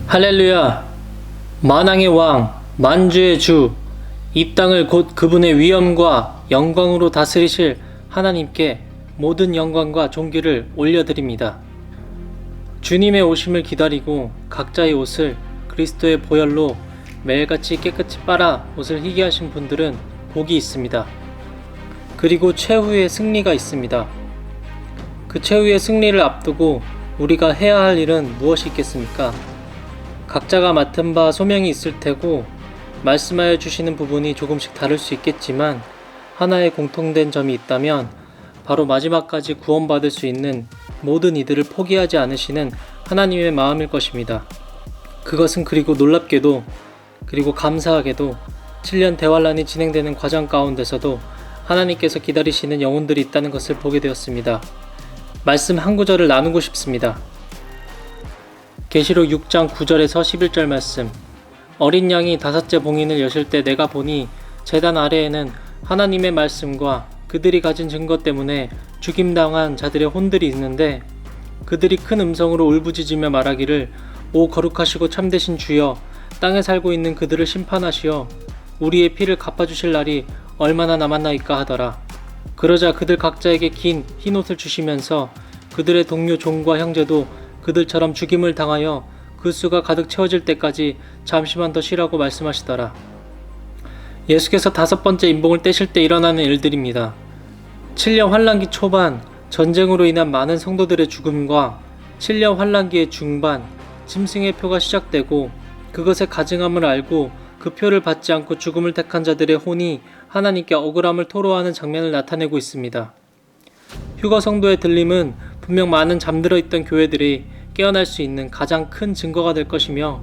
할렐루야! 만왕의 왕, 만주의 주, 이 땅을 곧 그분의 위엄과 영광으로 다스리실 하나님께 모든 영광과 존귀를 올려드립니다. 주님의 오심을 기다리고 각자의 옷을 그리스도의 보혈로 매일같이 깨끗이 빨아 옷을 희게 하신 분들은 복이 있습니다. 그리고 최후의 승리가 있습니다. 그 최후의 승리를 앞두고 우리가 해야 할 일은 무엇이 있겠습니까? 각자가 맡은 바 소명이 있을 테고 말씀하여 주시는 부분이 조금씩 다를 수 있겠지만 하나의 공통된 점이 있다면 바로 마지막까지 구원받을 수 있는 모든 이들을 포기하지 않으시는 하나님의 마음일 것입니다. 그것은 그리고 놀랍게도 그리고 감사하게도 7년 대환란이 진행되는 과정 가운데서도 하나님께서 기다리시는 영혼들이 있다는 것을 보게 되었습니다. 말씀 한 구절을 나누고 싶습니다. 계시록 6장 9절에서 11절 말씀. 어린 양이 다섯째 봉인을 여실 때 내가 보니 제단 아래에는 하나님의 말씀과 그들이 가진 증거 때문에 죽임당한 자들의 혼들이 있는데 그들이 큰 음성으로 울부짖으며 말하기를 오 거룩하시고 참되신 주여 땅에 살고 있는 그들을 심판하시어 우리의 피를 갚아주실 날이 얼마나 남았나이까 하더라. 그러자 그들 각자에게 긴 흰옷을 주시면서 그들의 동료 종과 형제도 그들처럼 죽임을 당하여 그 수가 가득 채워질 때까지 잠시만 더 쉬라고 말씀하시더라. 예수께서 5번째 임봉을 떼실 때 일어나는 일들입니다. 7년 환란기 초반 전쟁으로 인한 많은 성도들의 죽음과 7년 환란기의 중반 짐승의 표가 시작되고 그것의 가증함을 알고 그 표를 받지 않고 죽음을 택한 자들의 혼이 하나님께 억울함을 토로하는 장면을 나타내고 있습니다. 휴거 성도의 들림은 분명 많은 잠들어 있던 교회들이 깨어날 수 있는 가장 큰 증거가 될 것이며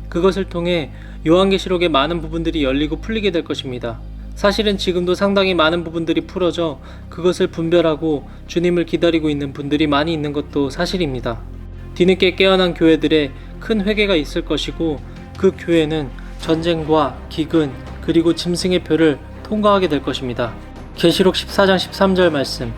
그것을 통해 요한계시록의 많은 부분들이 열리고 풀리게 될 것입니다. 사실은 지금도 상당히 많은 부분들이 풀어져 그것을 분별하고 주님을 기다리고 있는 분들이 많이 있는 것도 사실입니다. 뒤늦게 깨어난 교회들의 큰 회개가 있을 것이고 그 교회는 전쟁과 기근 그리고 짐승의 표를 통과하게 될 것입니다. 계시록 14장 13절 말씀.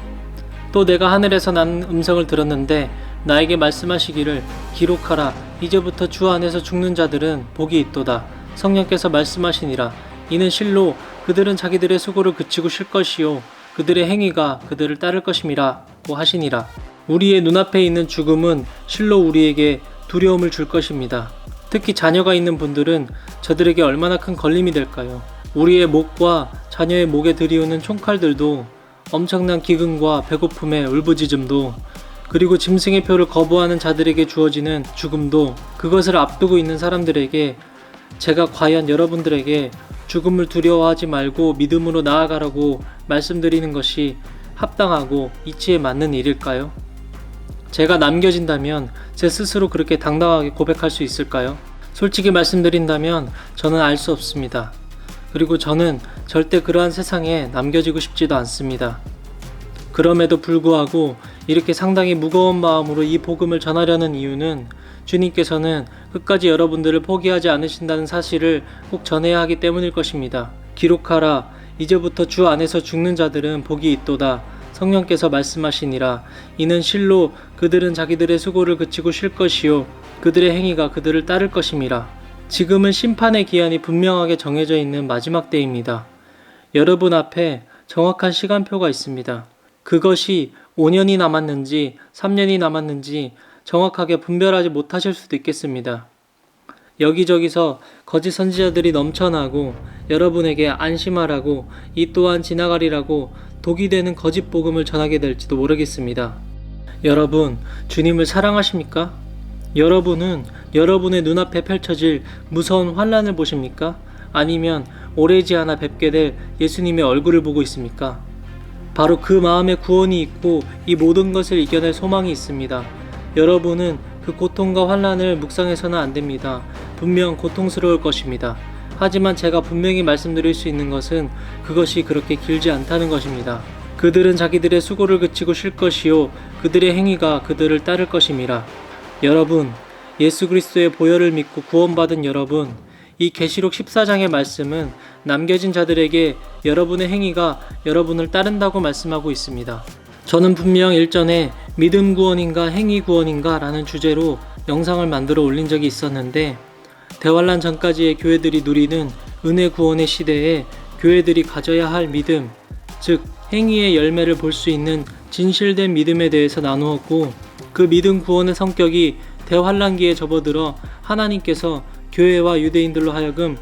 또 내가 하늘에서 난 음성을 들었는데 나에게 말씀하시기를 기록하라. 이제부터 주 안에서 죽는 자들은 복이 있도다. 성령께서 말씀하시니라. 이는 실로 그들은 자기들의 수고를 그치고 쉴 것이요 그들의 행위가 그들을 따를 것임이라고 하시니라. 우리의 눈앞에 있는 죽음은 실로 우리에게 두려움을 줄 것입니다. 특히 자녀가 있는 분들은 저들에게 얼마나 큰 걸림이 될까요? 우리의 목과 자녀의 목에 들이우는 총칼들도 엄청난 기근과 배고픔의 울부짖음도 그리고 짐승의 표를 거부하는 자들에게 주어지는 죽음도 그것을 앞두고 있는 사람들에게 제가 과연 여러분들에게 죽음을 두려워하지 말고 믿음으로 나아가라고 말씀드리는 것이 합당하고 이치에 맞는 일일까요? 제가 남겨진다면 제 스스로 그렇게 당당하게 고백할 수 있을까요? 솔직히 말씀드린다면 저는 알 수 없습니다. 그리고 저는 절대 그러한 세상에 남겨지고 싶지도 않습니다. 그럼에도 불구하고 이렇게 상당히 무거운 마음으로 이 복음을 전하려는 이유는 주님께서는 끝까지 여러분들을 포기하지 않으신다는 사실을 꼭 전해야 하기 때문일 것입니다. 기록하라. 이제부터 주 안에서 죽는 자들은 복이 있도다. 성령께서 말씀하시니라. 이는 실로 그들은 자기들의 수고를 그치고 쉴 것이요 그들의 행위가 그들을 따를 것임이라. 지금은 심판의 기한이 분명하게 정해져 있는 마지막 때입니다. 여러분 앞에 정확한 시간표가 있습니다. 그것이 5년이 남았는지 3년이 남았는지 정확하게 분별하지 못하실 수도 있겠습니다. 여기저기서 거짓 선지자들이 넘쳐나고 여러분에게 안심하라고 이 또한 지나가리라고 독이 되는 거짓 복음을 전하게 될지도 모르겠습니다. 여러분, 주님을 사랑하십니까? 여러분은 여러분의 눈앞에 펼쳐질 무서운 환란을 보십니까? 아니면 오래지 않아 뵙게 될 예수님의 얼굴을 보고 있습니까? 바로 그 마음에 구원이 있고 이 모든 것을 이겨낼 소망이 있습니다. 여러분은 그 고통과 환란을 묵상해서는 안 됩니다. 분명 고통스러울 것입니다. 하지만 제가 분명히 말씀드릴 수 있는 것은 그것이 그렇게 길지 않다는 것입니다. 그들은 자기들의 수고를 그치고 쉴 것이요 그들의 행위가 그들을 따를 것임이라. 여러분, 예수 그리스도의 보혈을 믿고 구원받은 여러분, 이 계시록 14장의 말씀은 남겨진 자들에게 여러분의 행위가 여러분을 따른다고 말씀하고 있습니다. 저는 분명 일전에 믿음 구원인가 행위 구원인가 라는 주제로 영상을 만들어 올린 적이 있었는데, 대환란 전까지의 교회들이 누리는 은혜 구원의 시대에 교회들이 가져야 할 믿음, 즉 행위의 열매를 볼 수 있는 진실된 믿음에 대해서 나누었고, 그 믿음 구원의 성격이 대환란기에 접어들어 하나님께서 교회와 유대인들로 하여금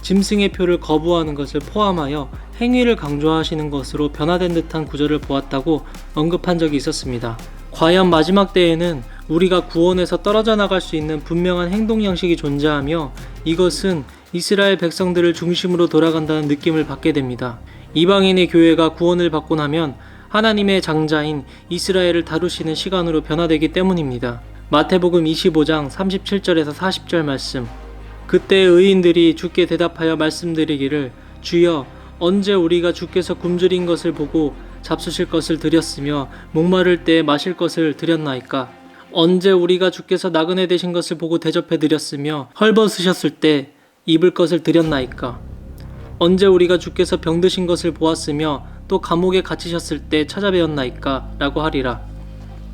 짐승의 표를 거부하는 것을 포함하여 행위를 강조하시는 것으로 변화된 듯한 구절을 보았다고 언급한 적이 있었습니다. 과연 마지막 때에는 우리가 구원에서 떨어져 나갈 수 있는 분명한 행동 양식이 존재하며, 이것은 이스라엘 백성들을 중심으로 돌아간다는 느낌을 받게 됩니다. 이방인의 교회가 구원을 받고 나면 하나님의 장자인 이스라엘을 다루시는 시간으로 변화되기 때문입니다. 마태복음 25장 37절에서 40절 말씀. 그때 의인들이 주께 대답하여 말씀드리기를, 주여, 언제 우리가 주께서 굶주린 것을 보고 잡수실 것을 드렸으며 목마를 때 마실 것을 드렸나이까? 언제 우리가 주께서 나그네 되신 것을 보고 대접해 드렸으며 헐벗으셨을 때 입을 것을 드렸나이까? 언제 우리가 주께서 병드신 것을 보았으며 또 감옥에 갇히셨을 때 찾아뵈었나이까? 라고 하리라.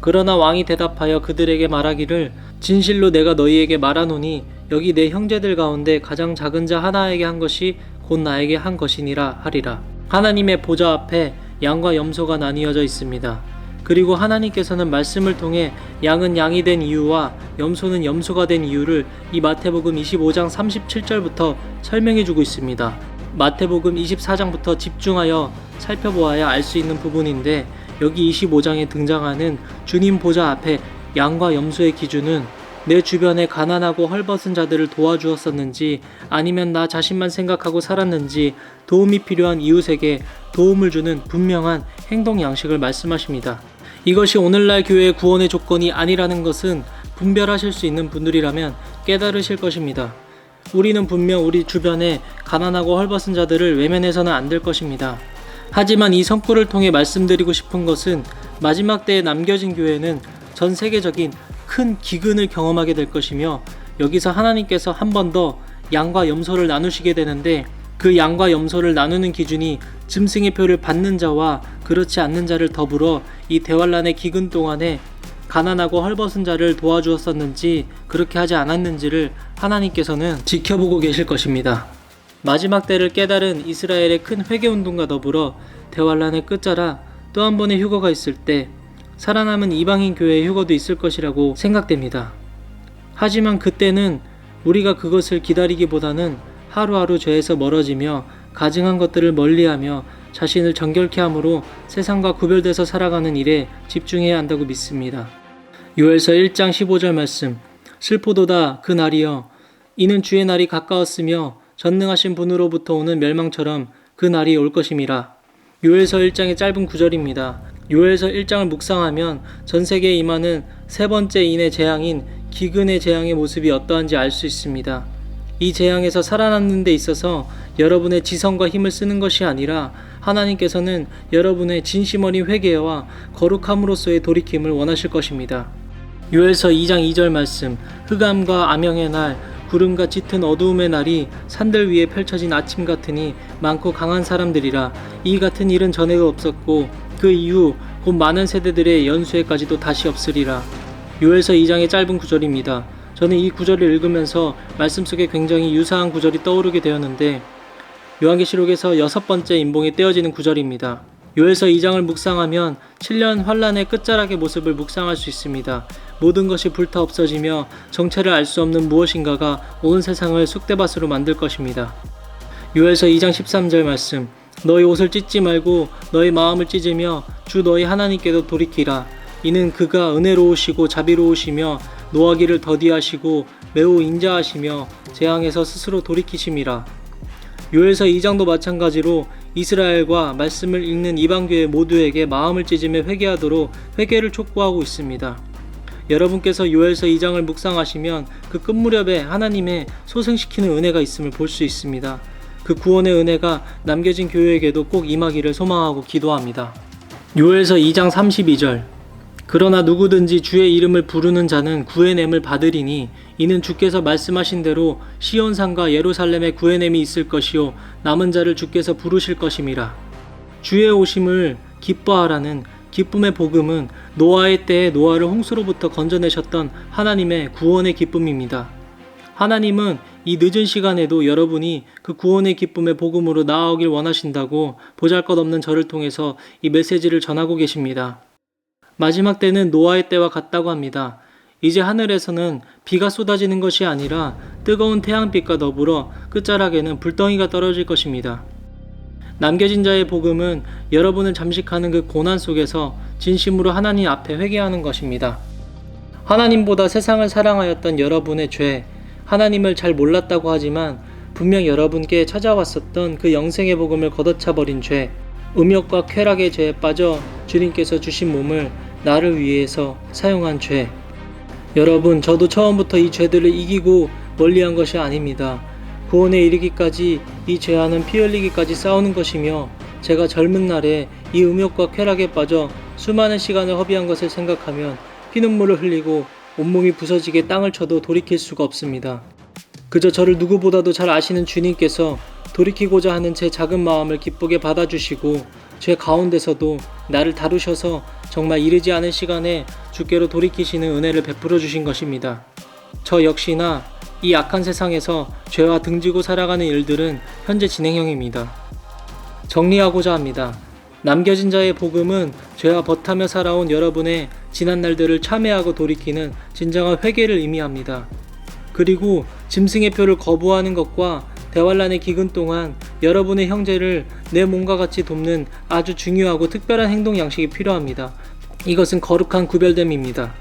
그러나 왕이 대답하여 그들에게 말하기를, 진실로 내가 너희에게 말하노니 여기 내 형제들 가운데 가장 작은 자 하나에게 한 것이 곧 나에게 한 것이니라 하리라. 하나님의 보좌 앞에 양과 염소가 나뉘어져 있습니다. 그리고 하나님께서는 말씀을 통해 양은 양이 된 이유와 염소는 염소가 된 이유를 이 마태복음 25장 37절부터 설명해 주고 있습니다. 마태복음 24장부터 집중하여 살펴보아야 알 수 있는 부분인데, 여기 25장에 등장하는 주님 보좌 앞에 양과 염소의 기준은 내 주변에 가난하고 헐벗은 자들을 도와주었었는지, 아니면 나 자신만 생각하고 살았는지 도움이 필요한 이웃에게 도움을 주는 분명한 행동 양식을 말씀하십니다. 이것이 오늘날 교회의 구원의 조건이 아니라는 것은 분별하실 수 있는 분들이라면 깨달으실 것입니다. 우리는 분명 우리 주변에 가난하고 헐벗은 자들을 외면해서는 안 될 것입니다. 하지만 이 성구를 통해 말씀드리고 싶은 것은, 마지막 때에 남겨진 교회는 전 세계적인 큰 기근을 경험하게 될 것이며, 여기서 하나님께서 한 번 더 양과 염소를 나누시게 되는데, 그 양과 염소를 나누는 기준이 짐승의 표를 받는 자와 그렇지 않는 자를 더불어 이 대환란의 기근 동안에 가난하고 헐벗은 자를 도와주었었는지 그렇게 하지 않았는지를 하나님께서는 지켜보고 계실 것입니다. 마지막 때를 깨달은 이스라엘의 큰 회개운동과 더불어 대환란의 끝자락 또 한 번의 휴거가 있을 때 살아남은 이방인 교회의 휴거도 있을 것이라고 생각됩니다. 하지만 그때는 우리가 그것을 기다리기보다는 하루하루 죄에서 멀어지며 가증한 것들을 멀리하며 자신을 정결케 함으로 세상과 구별돼서 살아가는 일에 집중해야 한다고 믿습니다. 요엘서 1장 15절 말씀. 슬프도다 그 날이여, 이는 주의 날이 가까웠으며 전능하신 분으로부터 오는 멸망처럼 그 날이 올 것임이라. 요엘서 1장의 짧은 구절입니다. 요엘서 1장을 묵상하면 전 세계에 임하는 세 번째 인의 재앙인 기근의 재앙의 모습이 어떠한지 알 수 있습니다. 이 재앙에서 살아남는 데 있어서 여러분의 지성과 힘을 쓰는 것이 아니라 하나님께서는 여러분의 진심 어린 회개와 거룩함으로써의 돌이킴을 원하실 것입니다. 요엘서 2장 2절 말씀. 흑암과 암영의 날, 구름과 짙은 어두움의 날이 산들 위에 펼쳐진 아침 같으니 많고 강한 사람들이라. 이 같은 일은 전에도 없었고 그 이후 곧 많은 세대들의 연수에까지도 다시 없으리라. 요엘서 2장의 짧은 구절입니다. 저는 이 구절을 읽으면서 말씀 속에 굉장히 유사한 구절이 떠오르게 되었는데, 요한계시록에서 6번째 인봉에 떼어지는 구절입니다. 요엘서 2장을 묵상하면 7년 환란의 끝자락의 모습을 묵상할 수 있습니다. 모든 것이 불타 없어지며 정체를 알 수 없는 무엇인가가 온 세상을 쑥대밭으로 만들 것입니다. 요엘서 2장 13절 말씀. 너희 옷을 찢지 말고 너희 마음을 찢으며 주 너희 하나님께도 돌이키라. 이는 그가 은혜로우시고 자비로우시며 노하기를 더디하시고 매우 인자하시며 재앙에서 스스로 돌이키심이라. 요엘서 2장도 마찬가지로 이스라엘과 말씀을 읽는 이방교회 모두에게 마음을 찢으며 회개하도록 회개를 촉구하고 있습니다. 여러분께서 요엘서 2장을 묵상하시면 그 끝무렵에 하나님의 소생시키는 은혜가 있음을 볼 수 있습니다. 그 구원의 은혜가 남겨진 교회에게도 꼭 임하기를 소망하고 기도합니다. 요엘서 2장 32절. 그러나 누구든지 주의 이름을 부르는 자는 구해냄을 받으리니 이는 주께서 말씀하신 대로 시온산과 예루살렘에 구해냄이 있을 것이요 남은 자를 주께서 부르실 것임이라. 주의 오심을 기뻐하라는 기쁨의 복음은 노아의 때에 노아를 홍수로부터 건져내셨던 하나님의 구원의 기쁨입니다. 하나님은 이 늦은 시간에도 여러분이 그 구원의 기쁨의 복음으로 나아오길 원하신다고 보잘것없는 저를 통해서 이 메시지를 전하고 계십니다. 마지막 때는 노아의 때와 같다고 합니다. 이제 하늘에서는 비가 쏟아지는 것이 아니라 뜨거운 태양빛과 더불어 끝자락에는 불덩이가 떨어질 것입니다. 남겨진 자의 복음은 여러분을 잠식하는 그 고난 속에서 진심으로 하나님 앞에 회개하는 것입니다. 하나님보다 세상을 사랑하였던 여러분의 죄, 하나님을 잘 몰랐다고 하지만 분명 여러분께 찾아왔었던 그 영생의 복음을 걷어차버린 죄, 음욕과 쾌락의 죄에 빠져 주님께서 주신 몸을 나를 위해서 사용한 죄. 여러분, 저도 처음부터 이 죄들을 이기고 멀리한 것이 아닙니다. 구원에 이르기까지 이 죄와는 피 흘리기까지 싸우는 것이며, 제가 젊은 날에 이 음욕과 쾌락에 빠져 수많은 시간을 허비한 것을 생각하면 피눈물을 흘리고 온몸이 부서지게 땅을 쳐도 돌이킬 수가 없습니다. 그저 저를 누구보다도 잘 아시는 주님께서 돌이키고자 하는 제 작은 마음을 기쁘게 받아주시고 죄 가운데서도 나를 다루셔서 정말 이르지 않은 시간에 주께로 돌이키시는 은혜를 베풀어 주신 것입니다. 저 역시나 이 악한 세상에서 죄와 등지고 살아가는 일들은 현재 진행형입니다. 정리하고자 합니다. 남겨진 자의 복음은 죄와 벗하며 살아온 여러분의 지난 날들을 참회하고 돌이키는 진정한 회개를 의미합니다. 그리고 짐승의 표를 거부하는 것과 대환란의 기근 동안 여러분의 형제를 내 몸과 같이 돕는 아주 중요하고 특별한 행동 양식이 필요합니다. 이것은 거룩한 구별됨입니다.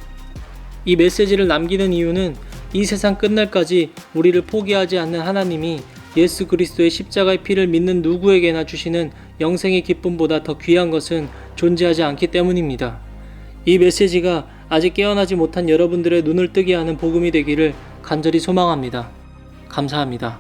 이 메시지를 남기는 이유는 이 세상 끝날까지 우리를 포기하지 않는 하나님이 예수 그리스도의 십자가의 피를 믿는 누구에게나 주시는 영생의 기쁨보다 더 귀한 것은 존재하지 않기 때문입니다. 이 메시지가 아직 깨어나지 못한 여러분들의 눈을 뜨게 하는 복음이 되기를 간절히 소망합니다. 감사합니다.